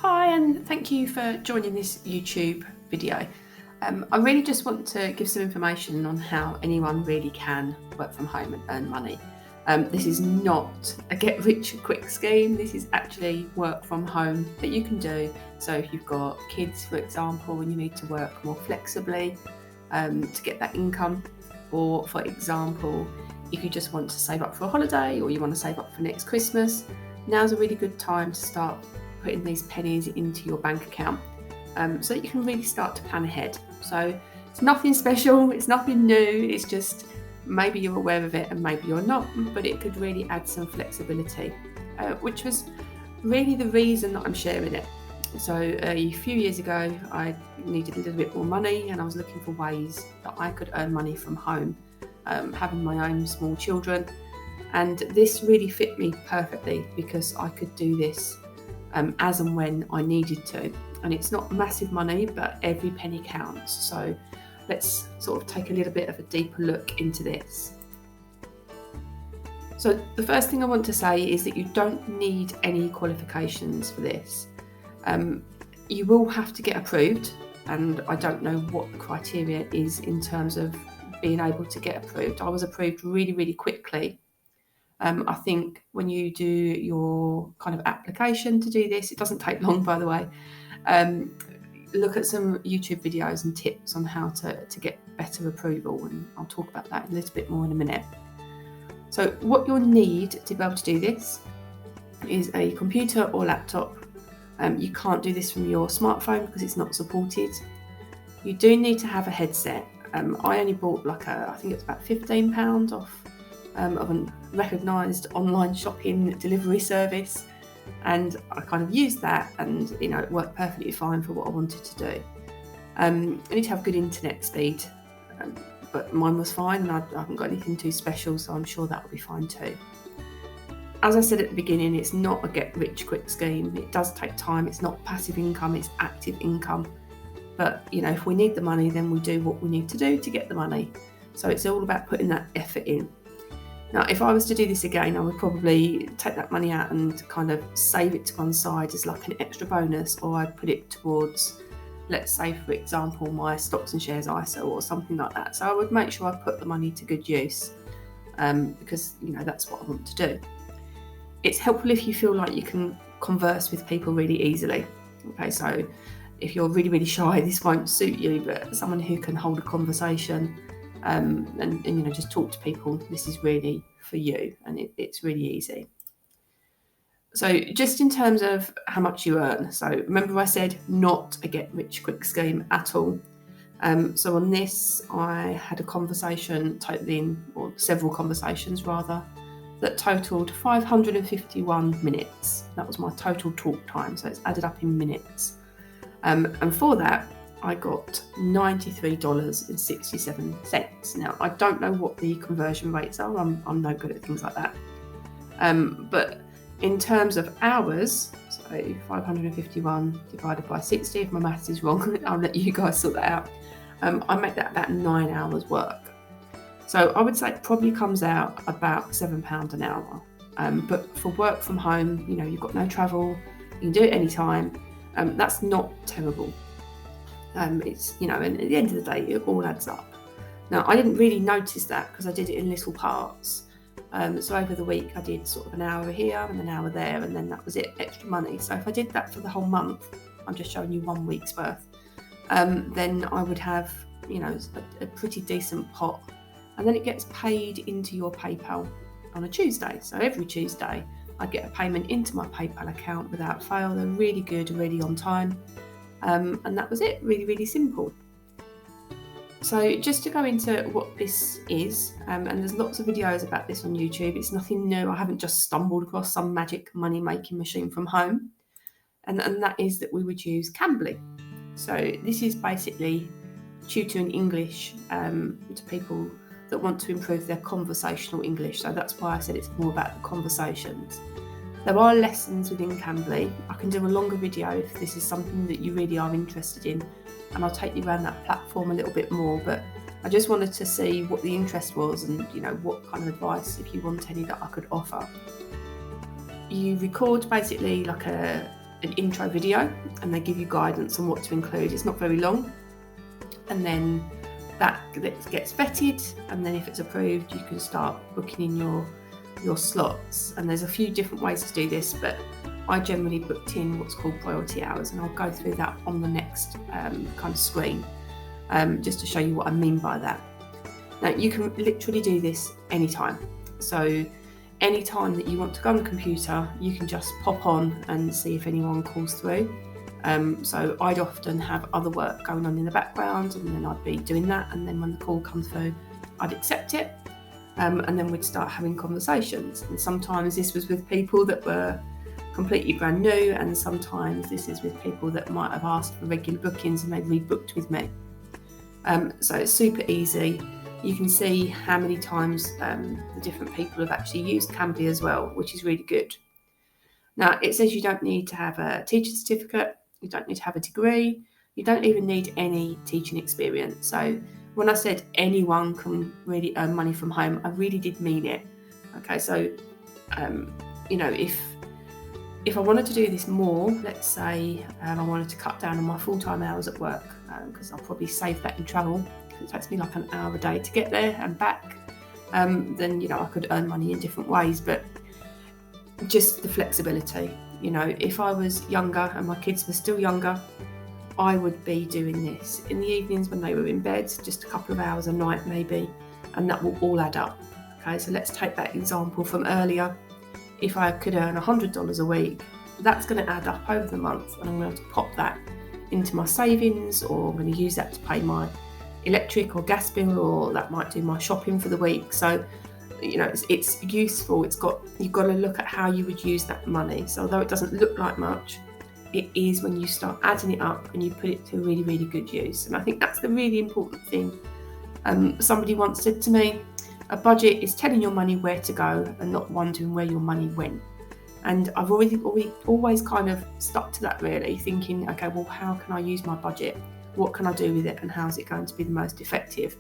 Hi, and thank you for joining this YouTube video. I really just want to give some information on how anyone really can work from home and earn money. This is not a get rich quick scheme. This is actually work from home that you can do. So if you've got kids, for example, and you need to work more flexibly to get that income, or for example, if you just want to save up for a holiday or you want to save up for next Christmas, now's a really good time to start putting these pennies into your bank account so that you can really start to plan ahead. So it's nothing special, it's nothing new, it's just maybe you're aware of it and maybe you're not, but it could really add some flexibility, which was really the reason that I'm sharing it. So a few years ago, I needed a little bit more money and I was looking for ways that I could earn money from home, having my own small children. And this really fit me perfectly because I could do this as and when I needed to. And it's not massive money, but every penny counts. So let's sort of take a little bit of a deeper look into this. So the first thing I want to say is that you don't need any qualifications for this. You will have to get approved, and I don't know what the criteria is in terms of being able to get approved. I was approved really, really quickly. I think when you do your kind of application to do this, it doesn't take long, by the way. Look at some YouTube videos and tips on how to get better approval, and I'll talk about that a little bit more in a minute. So what you'll need to be able to do this is a computer or laptop. You can't do this from your smartphone because it's not supported. You do need to have a headset. I only bought I think it's about £15 off of a recognised online shopping delivery service, and I kind of used that, and it worked perfectly fine for what I wanted to do. I need to have good internet speed, but mine was fine, and I haven't got anything too special, so I'm sure that will be fine too. As I said at the beginning, it's not a get rich quick scheme. It does take time. It's not passive income, it's active income. But if we need the money, then we do what we need to do to get the money. So it's all about putting that effort in. Now, if I was to do this again, I would probably take that money out and kind of save it to one side as like an extra bonus, or I'd put it towards, let's say, for example, my stocks and shares ISA or something like that. So I would make sure I put the money to good use because, that's what I want to do. It's helpful if you feel like you can converse with people really easily. Okay, so if you're really, really shy, this won't suit you, but someone who can hold a conversation and just talk to people, this is really for you, and it's really easy. So just in terms of how much you earn, so remember I said not a get rich quick scheme at all. So on this, I had a conversation or several conversations rather, that totaled 551 minutes. That was my total talk time, so it's added up in minutes. And for that, I got $93.67. Now, I don't know what the conversion rates are. I'm no good at things like that. But in terms of hours, so 551 divided by 60, if my maths is wrong, I'll let you guys sort that out. I make that about 9 hours work. So I would say it probably comes out about £7 an hour. But for work from home, you've got no travel, you can do it anytime. That's not terrible. It's, and at the end of the day, it all adds up. Now, I didn't really notice that because I did it in little parts. So over the week, I did sort of an hour here and an hour there, and then that was it, extra money. So if I did that for the whole month, I'm just showing you 1 week's worth, then I would have, a pretty decent pot. And then it gets paid into your PayPal on a Tuesday. So every Tuesday, I get a payment into my PayPal account without fail. They're really good, really on time. And that was it, really, really simple. So just to go into what this is, and there's lots of videos about this on YouTube. It's nothing new. I haven't just stumbled across some magic money-making machine from home. And that is that we would use Cambly. So this is basically tutoring English to people that want to improve their conversational English. So that's why I said it's more about the conversations. There are lessons within Cambly. I can do a longer video if this is something that you really are interested in, and I'll take you around that platform a little bit more, but I just wanted to see what the interest was and what kind of advice, if you want any, that I could offer. You record basically like a an intro video, and they give you guidance on what to include. It's not very long, and then that gets vetted, and then if it's approved, you can start booking in your slots. And there's a few different ways to do this, but I generally booked in what's called priority hours, and I'll go through that on the next kind of screen, just to show you what I mean by that. Now, you can literally do this anytime. So anytime that you want to go on the computer, you can just pop on and see if anyone calls through. So I'd often have other work going on in the background, and then I'd be doing that, and then when the call comes through, I'd accept it, and then we'd start having conversations. And sometimes this was with people that were completely brand new, and sometimes this is with people that might have asked for regular bookings and they've rebooked with me. So it's super easy. You can see how many times the different people have actually used Cambly as well, which is really good. Now, it says you don't need to have a teacher certificate, you don't need to have a degree, you don't even need any teaching experience. So when I said anyone can really earn money from home, I really did mean it. Okay, so if I wanted to do this more, let's say I wanted to cut down on my full-time hours at work, because I'll probably save that in travel. It takes me like an hour a day to get there and back. Then I could earn money in different ways, but just the flexibility. If I was younger and my kids were still younger, I would be doing this in the evenings when they were in bed, just a couple of hours a night maybe, and that will all add up. Okay, so let's take that example from earlier. If I could earn $100 a week, that's going to add up over the month, and I'm going to pop that into my savings, or I'm going to use that to pay my electric or gas bill, or that might do my shopping for the week. So it's useful. You've got to look at how you would use that money. So although it doesn't look like much, it is when you start adding it up and you put it to really, really good use. And I think that's the really important thing. Somebody once said to me, a budget is telling your money where to go and not wondering where your money went. And I've always kind of stuck to that, really, thinking, okay, well, how can I use my budget? What can I do with it, and how is it going to be the most effective?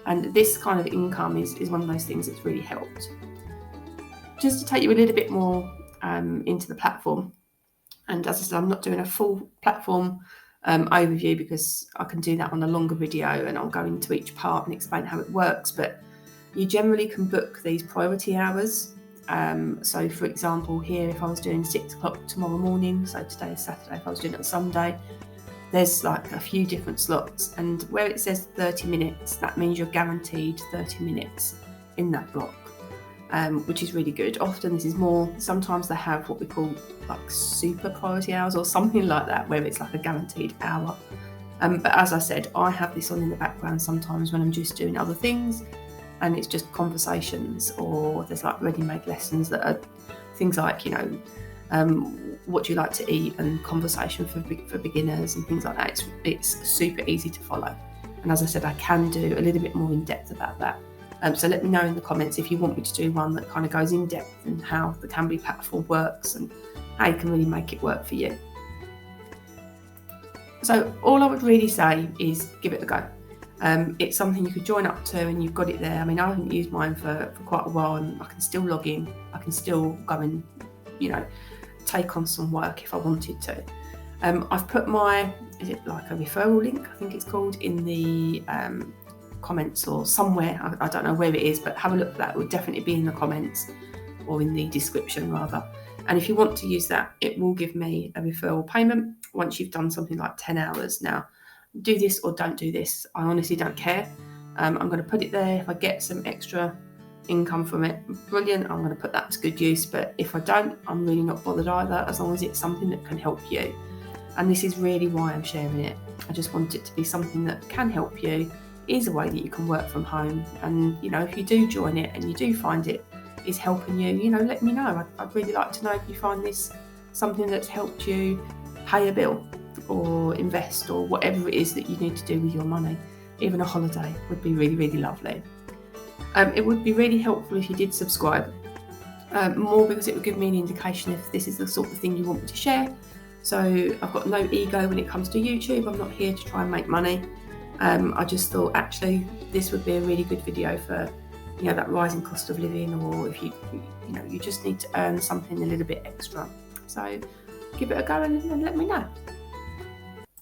And this kind of income is one of those things that's really helped. Just to take you a little bit more into the platform, and as I said, I'm not doing a full platform overview because I can do that on a longer video, and I'll go into each part and explain how it works. But you generally can book these priority hours. So for example, here, if I was doing 6 o'clock tomorrow morning, so today is Saturday, if I was doing it on Sunday, there's like a few different slots, and where it says 30 minutes, that means you're guaranteed 30 minutes in that block, which is really good. Often this is more. Sometimes they have what we call like super priority hours or something like that, where it's like a guaranteed hour. But as I said, I have this on in the background sometimes when I'm just doing other things, and it's just conversations, or there's like ready-made lessons that are things like, what do you like to eat, and conversation for beginners and things like that. It's super easy to follow. And as I said, I can do a little bit more in depth about that. So let me know in the comments if you want me to do one that kind of goes in depth and how the Cambly platform works and how you can really make it work for you. So all I would really say is give it a go. It's something you could join up to, and you've got it there. I mean, I haven't used mine for quite a while, and I can still log in. I can still go and, take on some work if I wanted to. I've put is it like a referral link, I think it's called, in the comments or somewhere. I don't know where it is, but have a look at that. It will definitely be in the comments, or in the description rather. And if you want to use that, it will give me a referral payment once you've done something like 10 hours. Now, do this or don't do this, I honestly don't care. I'm going to put it there. If I get some extra income from it, brilliant, I'm going to put that to good use. But if I don't, I'm really not bothered either, as long as it's something that can help you. And this is really why I'm sharing it. I just want it to be something that can help you, is a way that you can work from home. And if you do join it and you do find it is helping you, let me know. I'd really like to know if you find this something that's helped you pay a bill or invest, or whatever it is that you need to do with your money. Even a holiday would be really, really lovely. It would be really helpful if you did subscribe, more because it would give me an indication if this is the sort of thing you want me to share. So I've got no ego when it comes to YouTube. I'm not here to try and make money. I just thought actually this would be a really good video for that rising cost of living, or if you just need to earn something a little bit extra. So give it a go and let me know.